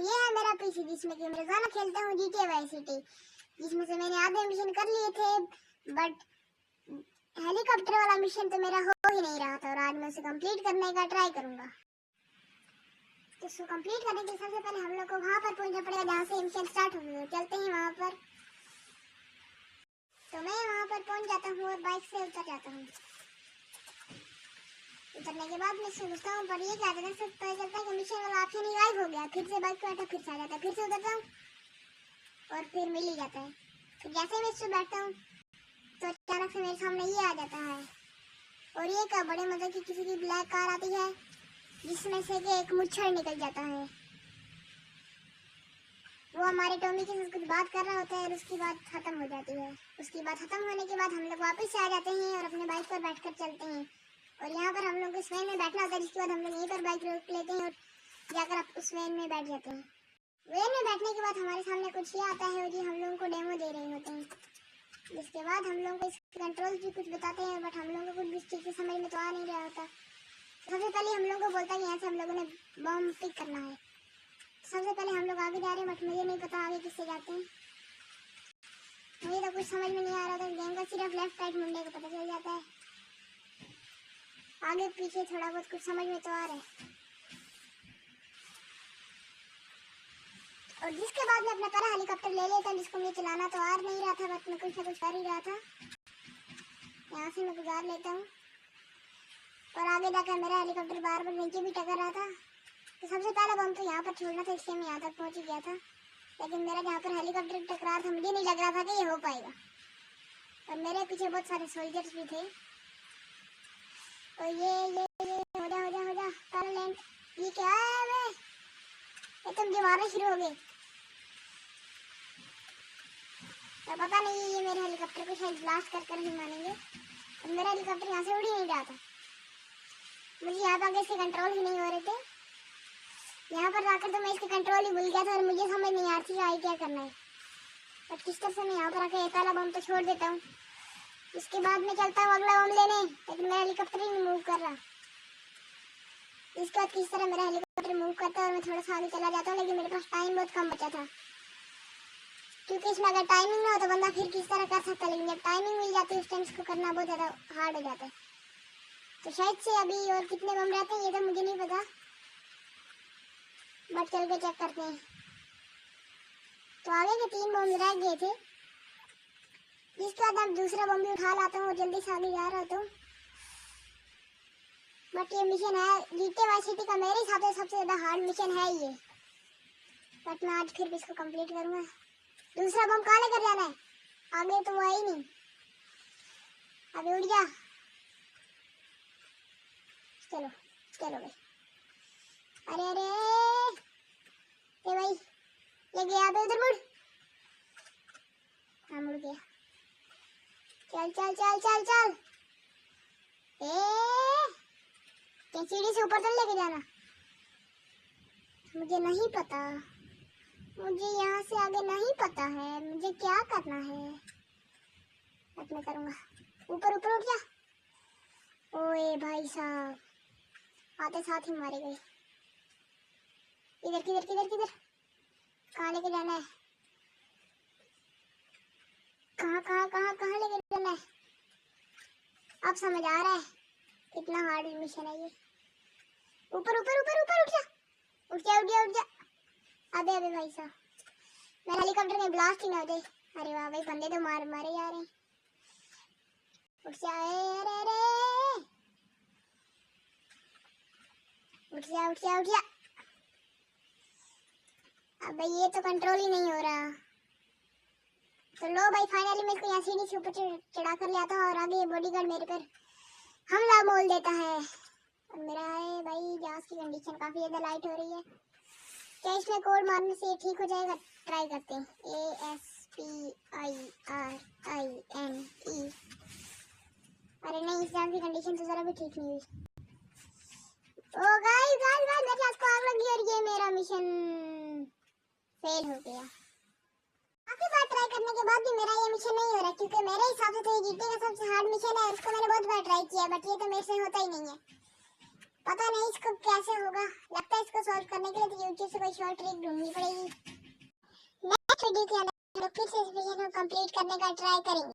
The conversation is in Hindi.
ये है मेरा पीसी जिसमें कि मैं रोजाना खेलता हूँ GTA वाई सिटी, जिसमें से मैंने आधे मिशन कर लिए थे, बट हेलीकॉप्टर वाला मिशन तो मेरा हो ही नहीं रहा था और आज मैं उसे कंप्लीट करने का ट्राई करूंगा। तो उसको कंप्लीट करने के लिए सबसे पहले हम लोग को वहां पर पहुंचना पड़ेगा जहाँ से मिशन स्टार्ट होगा। चलते हैं वहां पर। तो मैं वहां पर पहुंच जाता हूँ और बाइक से उतर जाता हूँ। उतरने के बाद मैं सोचता हूँ पर ये क्या पता चलता है कि मिशन वाला ऑप्शन ही गायब हो गया। फिर से बाइक पे बैठा, फिर से आ जाता है, फिर से उतरता हूँ और फिर मिल ही जाता है। फिर जैसे मैं इस पर बैठता हूँ तो अचानक से मेरे सामने ये आ जाता है और ये क्या बड़े मजे की किसी की ब्लैक कार आती है जिसमें से कि एक मुच्छर निकल जाता है। वो हमारे टॉमी के साथ कुछ बात कर रहा होता है और उसकी बात खत्म हो जाती है। उसकी बात खत्म होने के बाद हम लोग वापस आ जाते हैं और अपने बाइक पर बैठकर चलते हैं। और यहाँ पर हम लोग उस वैन में बैठना होता है, जिसके बाद हम लोग यहीं पर बाइक रोक लेते हैं और जाकर उस वैन में बैठ जाते हैं। वैन में बैठने के बाद हमारे सामने कुछ ये आता है और ये हम लोगों को डेमो दे रहे होते हैं, जिसके बाद हम लोगों को इसके कंट्रोल भी कुछ बताते हैं, बट हम लोगों को कुछ भी ठीक से समझ में तो आ नहीं रहा होता। सबसे पहले हम लोगों को बोलता है कि यहाँ से हम लोगों ने बम पिक करना है। सबसे पहले हम लोग आगे जा रहे हैं, बट मुझे नहीं पता आगे किससे जाते हैं। मुझे तो कुछ समझ में नहीं आ रहा था। गेम का सिर्फ लेफ्ट राइट मुंडे को पता चल जाता है, आगे पीछे थोड़ा बहुत कुछ समझ में तो आ रहा है। और जिसके बाद मैं अपना पहला हेलीकॉप्टर ले लेता हूँ, जिसको मुझे चलाना तो आ नहीं रहा था, बट मैं कुछ ना कुछ कर ही रहा था। यहाँ से मैं गुजार लेता हूँ और आगे जाकर मेरा हेलीकॉप्टर बार बार नीचे भी टकर रहा था। तो सबसे पहला बम तो यहाँ पर छोड़ना था, इसलिए मैं यहाँ तक पहुँच गया था। लेकिन मेरा जहाँ पर हेलीकॉप्टर टकरार था, मुझे नहीं लग रहा था कि ये हो पाएगा। और मेरे पीछे बहुत सारे सोल्जर्स भी थे। और ये हो जा पहला लैंड। ये क्या है वे? ये तो मुझे मारना शुरू हो गए। तो पता नहीं ये मेरे हेलीकॉप्टर को शायद ब्लास्ट कर ही मानेंगे। और मेरा हेलीकॉप्टर यहाँ से उड़ ही नहीं रहा था। मुझे यहाँ पर आगे इसके कंट्रोल ही नहीं हो रहे थे। यहाँ पर जाकर तो मैं इसके कंट्रोल ही भूल गया था और मुझे समझ नहीं आ रही थी क्या करना है। बट किस तरह से मैं यहाँ पर आके पहला बम तो छोड़ देता हूँ, इसके बाद मैं चलता हूँ अगला बम लेने, लेकिन मेरा हेलीकॉप्टर ही नहीं मूव कर रहा। इसके बाद किस तरह मेरा हेलीकॉप्टर मूव करता है और मैं थोड़ा सा आगे चला जाता हूँ, लेकिन मेरे पास टाइम बहुत कम बचा था, क्योंकि इसमें अगर टाइमिंग ना हो तो बंदा फिर किस तरह कर सकता है। लेकिन जब टाइमिंग मिल जाती है उस टाइम इसको करना बहुत ज़्यादा हार्ड हो जाता है। तो शायद से अभी और कितने बम रहते हैं ये तो मुझे नहीं पता, बट चल के चेक करते हैं। तो आगे के 3 बम रह गए थे, जिसके बाद अब दूसरा बम भी उठा लाता हूँ और जल्दी से आगे जा रहा हूँ। बट ये मिशन है GTA वाई सिटी का मेरे हिसाब से सबसे ज़्यादा हार्ड मिशन है ये, बट मैं आज फिर भी इसको कंप्लीट करूँगा। दूसरा बम कहाँ लेकर जाना है? आगे तो वो है ही नहीं। अभी उड़ जा। चलो चलो भाई। अरे अरे ये भाई ये गया अबे, उधर मुड़। हाँ मुड़ गया। चल चल चल चल चल। क्या सीढ़ी से ऊपर तक लेके जाना? मुझे नहीं पता, मुझे यहाँ से आगे नहीं पता है मुझे क्या करना है। बट मैं करूँगा। ऊपर ऊपर उठ जा। ओए भाई साहब, आते साथ ही मारे गए। किधर किधर किधर किधर? कहाँ लेके जाना है? कहाँ कहाँ कहाँ कहाँ लेके जाना है? अब समझ आ रहा है कितना हार्ड मिशन है ये। ऊपर ऊपर ऊपर ऊपर उठ जा उठ जा उठ जा उठ जा। अबे अबे भाई साहब, मेरा हेलीकॉप्टर में ब्लास्ट ही ना हो जाए। अरे वाह भाई, बंदे तो मारे जा रहे हैं। उठ जा। अरे अरे उठ जा उठ जा उठ जा। अबे ये तो कंट्रोल ही नहीं हो रहा। तो लो भाई, फाइनली मैं इसको यहाँ सीढ़ी से ऊपर चढ़ा कर ले आता हूँ और आगे बॉडीगार्ड मेरे पर हमला बोल देता है। और मेरा है भाई जहाज की कंडीशन काफी ज्यादा लाइट हो रही है। क्या इसमें कोड मारने से ठीक हो जाएगा? ट्राई करते हैं। ASPIRINE। अरे नहीं, इस जहाज की कंडीशन तो जरा भी ठीक नहीं हुई। ओ गाइस गाइस गाइस, मेरे जहाज को आग लगी और ये मेरा मिशन फेल हो गया। काफी बार ट्राई करने के बाद भी मेरा ये मिशन नहीं हो रहा, क्योंकि मेरे हिसाब से तो ये GTA का सबसे हार्ड मिशन है। उसको मैंने बहुत बार ट्राई किया, बट ये तो मेरे से होता ही नहीं है। पता नहीं इसको कैसे होगा, लगता है इसको सॉल्व करने के लिए तो यूट्यूब से कोई शॉर्ट ट्रिक ढूंढनी पड़ेगी। नेक्स्ट वीडियो के अंदर फिर से इस मिशन को कंप्लीट करने का ट्राई करेंगे।